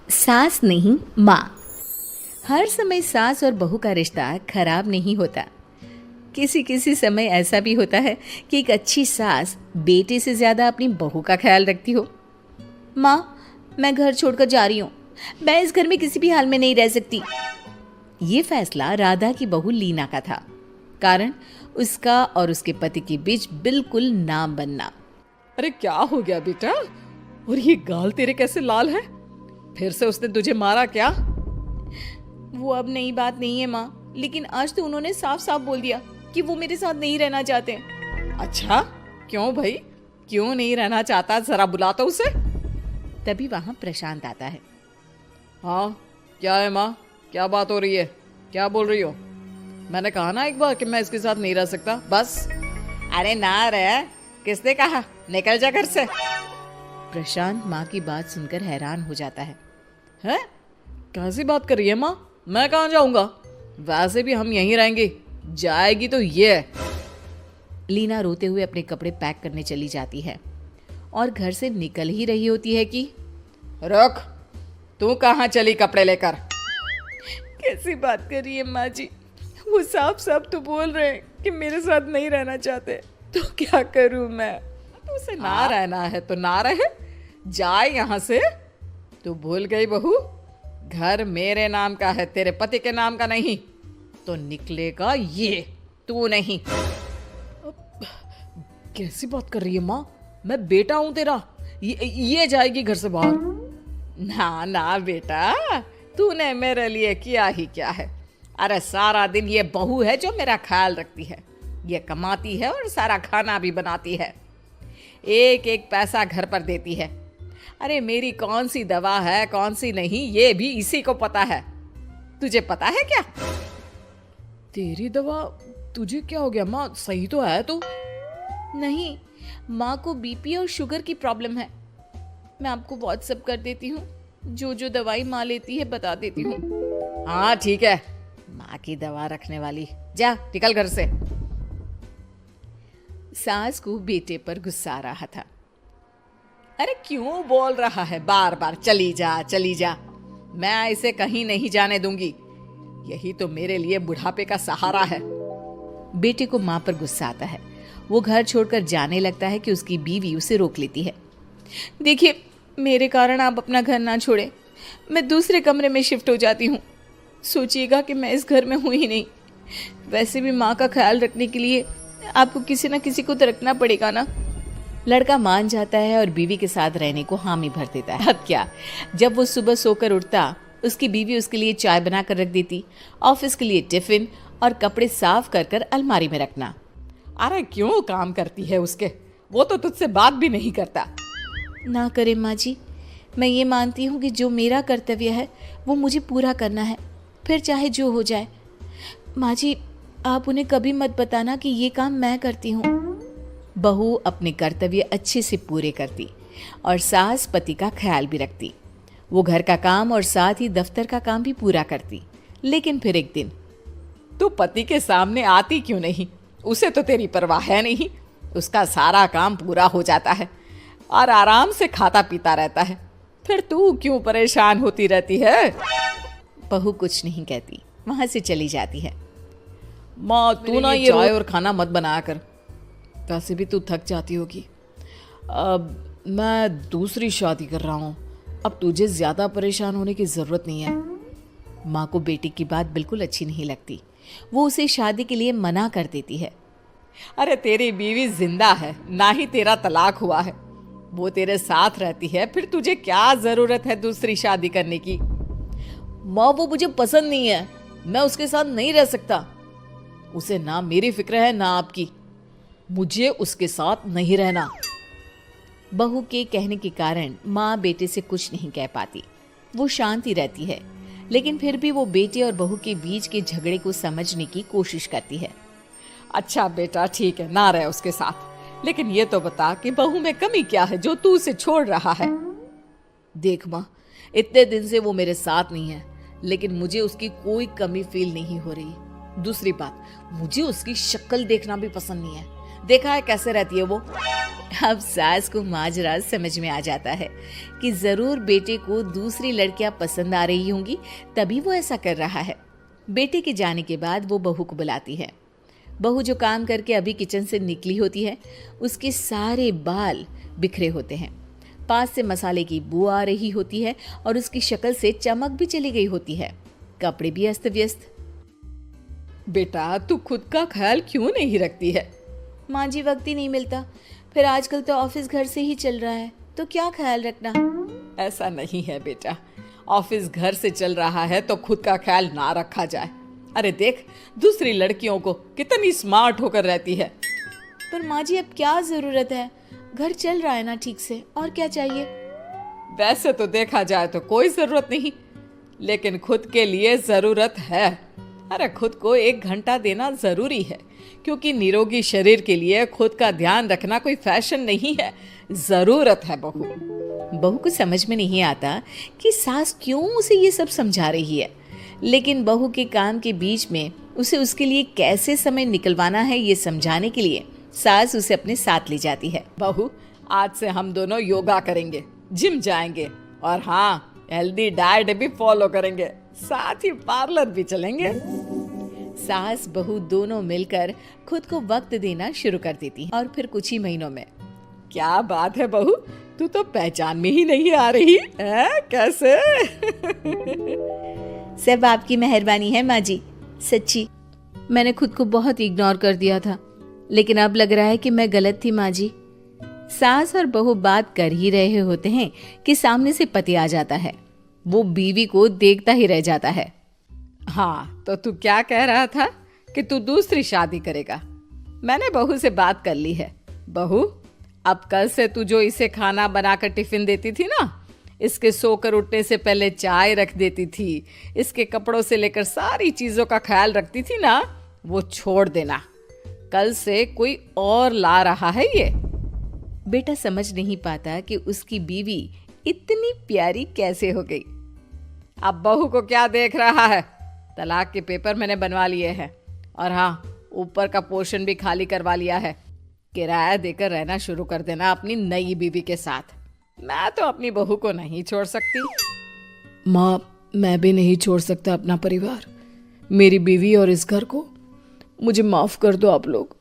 सास नहीं माँ। हर समय सास और बहू का रिश्ता खराब नहीं होता। किसी किसी समय ऐसा भी होता है कि एक अच्छी सास बेटे से ज़्यादा अपनी बहू का ख्याल रखती हो। माँ, मैं घर छोड़कर जा रही हूँ। मैं इस घर में किसी भी हाल में नहीं रह सकती। ये फैसला राधा की बहू लीना का था। कारण उसका और उसके पति के बीच बिल्कुल ना बनना। अरे क्या हो गया बेटा? और ये गाल तेरे कैसे लाल है? फिर से उसने तुझे मारा क्या? वो अब नई बात नहीं है माँ, लेकिन आज तो उन्होंने साफ साफ बोल दिया कि वो मेरे साथ नहीं रहना चाहते। अच्छा, क्यों भाई? क्यों नहीं रहना चाहता? जरा बुला तो उसे। तभी वहां प्रशांत आता है। हाँ, क्या है माँ? क्या बात हो रही है? क्या बोल रही हो? मैंने कहा ना एक बार कि मैं इसके साथ नहीं रह सकता, बस। अरे ना रह, किसने कहा? निकल जा घर से। प्रशांत माँ की बात सुनकर हैरान हो जाता है। हैं? कैसी बात कर रही है माँ? मैं कहाँ जाऊंगा? वैसे भी हम यहीं रहेंगे। जाएगी तो ये। लीना रोते हुए अपने कपड़े पैक करने चली जाती है और घर से निकल ही रही होती है कि रुक, तू कहाँ चली कपड़े लेकर? कैसी बात कर रही है माँ जी? वो साफ साफ तो बोल रहे हैं कि मेरे साथ नहीं रहना चाहते, तो क्या करूं मैं? तो उसे ना रहना है तो ना रहे, जाए यहाँ से। तू भूल गई बहू, घर मेरे नाम का है, तेरे पति के नाम का नहीं। तो निकलेगा ये, तू नहीं। कैसी बात कर रही है माँ? मैं बेटा हूं तेरा। ये जाएगी घर से बाहर। ना ना बेटा, तूने मेरे लिए किया ही क्या है? अरे सारा दिन ये बहू है जो मेरा ख्याल रखती है। ये कमाती है और सारा खाना भी बनाती है। एक एक पैसा घर पर देती है। अरे मेरी कौन सी दवा है कौन सी नहीं, ये भी इसी को पता है। तुझे पता है क्या? तेरी दवा? तुझे क्या हो गया माँ? सही तो है तू? नहीं, माँ को बीपी और शुगर की प्रॉब्लम है। मैं आपको व्हाट्सएप कर देती हूँ, जो जो दवाई माँ लेती है बता देती हूँ। हाँ ठीक है, माँ की दवा रखने वाली। जा निकल घर से। सास को बेटे पर गुस्सा आ रहा था। अरे क्यों बोल रहा है बार बार चली जा चली जा? मैं इसे कहीं नहीं जाने दूंगी। यही तो मेरे लिए बुढ़ापे का सहारा है। बेटे को माँ पर गुस्सा आता है। वो घर छोड़कर जाने लगता है कि उसकी बीवी उसे रोक लेती है। देखिए, मेरे कारण आप अपना घर ना छोड़े। मैं दूसरे कमरे में शिफ्ट हो जाती हूँ। सोचिएगा कि मैं इस घर में हूँ ही नहीं। वैसे भी माँ का ख्याल रखने के लिए आपको किसी ना किसी को तो रखना पड़ेगा ना। लड़का मान जाता है और बीवी के साथ रहने को हामी भर देता है। अब क्या, जब वो सुबह सोकर उठता, उसकी बीवी उसके लिए चाय बना कर रख देती, ऑफिस के लिए टिफिन और कपड़े साफ कर कर अलमारी में रखना। अरे क्यों काम करती है उसके? वो तो तुझसे बात भी नहीं करता। ना करे माँ जी, मैं ये मानती हूँ कि जो मेरा कर्तव्य है वो मुझे पूरा करना है, फिर चाहे जो हो जाए। माँ जी, आप उन्हें कभी मत बताना कि ये काम मैं करती हूँ। बहू अपने कर्तव्य अच्छे से पूरे करती और सास पति का ख्याल भी रखती। वो घर का काम और साथ ही दफ्तर का काम भी पूरा करती। लेकिन फिर एक दिन, तू पति के सामने आती क्यों नहीं? उसे तो तेरी परवाह है नहीं। उसका सारा काम पूरा हो जाता है और आराम से खाता पीता रहता है। फिर तू क्यों परेशान होती रहती है? बहू कुछ नहीं कहती, वहां से चली जाती है। माँ तू ना ये चाय और खाना मत बनाया कर। वैसे भी तू थक जाती होगी। अब मैं दूसरी शादी कर रहा हूँ, अब तुझे ज्यादा परेशान होने की जरूरत नहीं है। माँ को बेटी की बात बिल्कुल अच्छी नहीं लगती। वो उसे शादी के लिए मना कर देती है। अरे तेरी बीवी जिंदा है, ना ही तेरा तलाक हुआ है। वो तेरे साथ रहती है, फिर तुझे क्या जरूरत है दूसरी शादी करने की? माँ वो मुझे पसंद नहीं है, मैं उसके साथ नहीं रह सकता। उसे ना मेरी फिक्र है ना आपकी। मुझे उसके साथ नहीं रहना। बहू के कहने के कारण माँ बेटे से कुछ नहीं कह पाती। वो शांति रहती है, लेकिन फिर भी वो बेटे और बहू के बीच के झगड़े को समझने की कोशिश करती है। अच्छा बेटा ठीक है, ना रहे उसके साथ, लेकिन ये तो बता कि बहू में कमी क्या है जो तू उसे छोड़ रहा है? देख माँ, इतने दिन से वो मेरे साथ नहीं है, लेकिन मुझे उसकी कोई कमी फील नहीं हो रही। दूसरी बात, मुझे उसकी शक्ल देखना भी पसंद नहीं है, देखा है कैसे रहती है वो। अब सास को माजरा समझ में आ जाता है कि जरूर बेटे को दूसरी लड़कियां पसंद आ रही होंगी, तभी वो ऐसा कर रहा है। बेटे के जाने के बाद वो बहू को बुलाती है। बहू जो काम करके अभी किचन से निकली होती है, उसके सारे बाल बिखरे होते हैं। पास से मसाले की बू आ रही होती है और उसकी शक्ल से चमक भी चली गई होती है। कपड़े भी अस्त व्यस्त। बेटा तू खुद का ख्याल क्यों नहीं रखती है? माँ जी, वक्त ही नहीं मिलता, फिर आजकल तो ऑफिस घर से ही चल रहा है, तो क्या ख्याल रखना। ऐसा नहीं है बेटा, ऑफिस घर से चल रहा है तो खुद का ख्याल ना रखा जाए। अरे देख, दूसरी लड़कियों को कितनी स्मार्ट होकर रहती है। पर माँ जी, अब क्या जरूरत है, घर चल रहा है ना ठीक से, और क्या चाहिए। वैसे तो देखा जाए तो कोई जरूरत नहीं, लेकिन खुद के लिए जरूरत है। अरे खुद को 1 घंटा देना जरूरी है, क्योंकि निरोगी शरीर के लिए खुद का ध्यान रखना कोई फैशन नहीं है, जरूरत है। बहू को समझ में नहीं आता कि सास क्यों उसे ये सब समझा रही है, लेकिन बहू के काम के बीच में उसे उसके लिए कैसे समय निकलवाना है ये समझाने के लिए सास उसे अपने साथ ले जाती है। बहू, आज से हम दोनों योगा करेंगे, जिम जाएंगे, और हाँ, हेल्दी डाइट भी फॉलो करेंगे, साथ ही पार्लर भी चलेंगे। सास बहू दोनों मिलकर खुद को वक्त देना शुरू कर देती हैं और फिर कुछ ही महीनों में। क्या बात है बहू, तू तो पहचान में ही नहीं आ रही है, कैसे? सब आपकी मेहरबानी है माँ जी, सच्ची। मैंने खुद को बहुत इग्नोर कर दिया था, लेकिन अब लग रहा है कि मैं गलत थी माँ जी। सास और बहू बात कर ही रहे होते हैं कि सामने से पति आ जाता है। वो बीवी को देखता ही रह जाता है। हाँ, तो तू क्या कह रहा था कि तू दूसरी शादी करेगा? मैंने बहू से बात कर ली है। बहू, अब कल से तू जो इसे खाना बनाकर टिफिन देती थी ना, इसके सोकर उठने से पहले चाय रख देती थी, इसके कपड़ों से लेकर सारी चीजों का ख्याल रखती थी ना, वो छोड़ देना। कल से कोई और ला रहा है ये। बेटा समझ नहीं पाता कि उसकी बीवी इतनी प्यारी कैसे हो गई। अब बहू को क्या देख रहा है? तलाक के पेपर मैंने बनवा लिए हैं, और हाँ, ऊपर का पोर्शन भी खाली करवा लिया है। किराया देकर रहना शुरू कर देना अपनी नई बीवी के साथ। मैं तो अपनी बहू को नहीं छोड़ सकती। माँ, मैं भी नहीं छोड़ सकता अपना परिवार, मेरी बीवी और इस घर को। मुझे माफ कर दो आप लोग।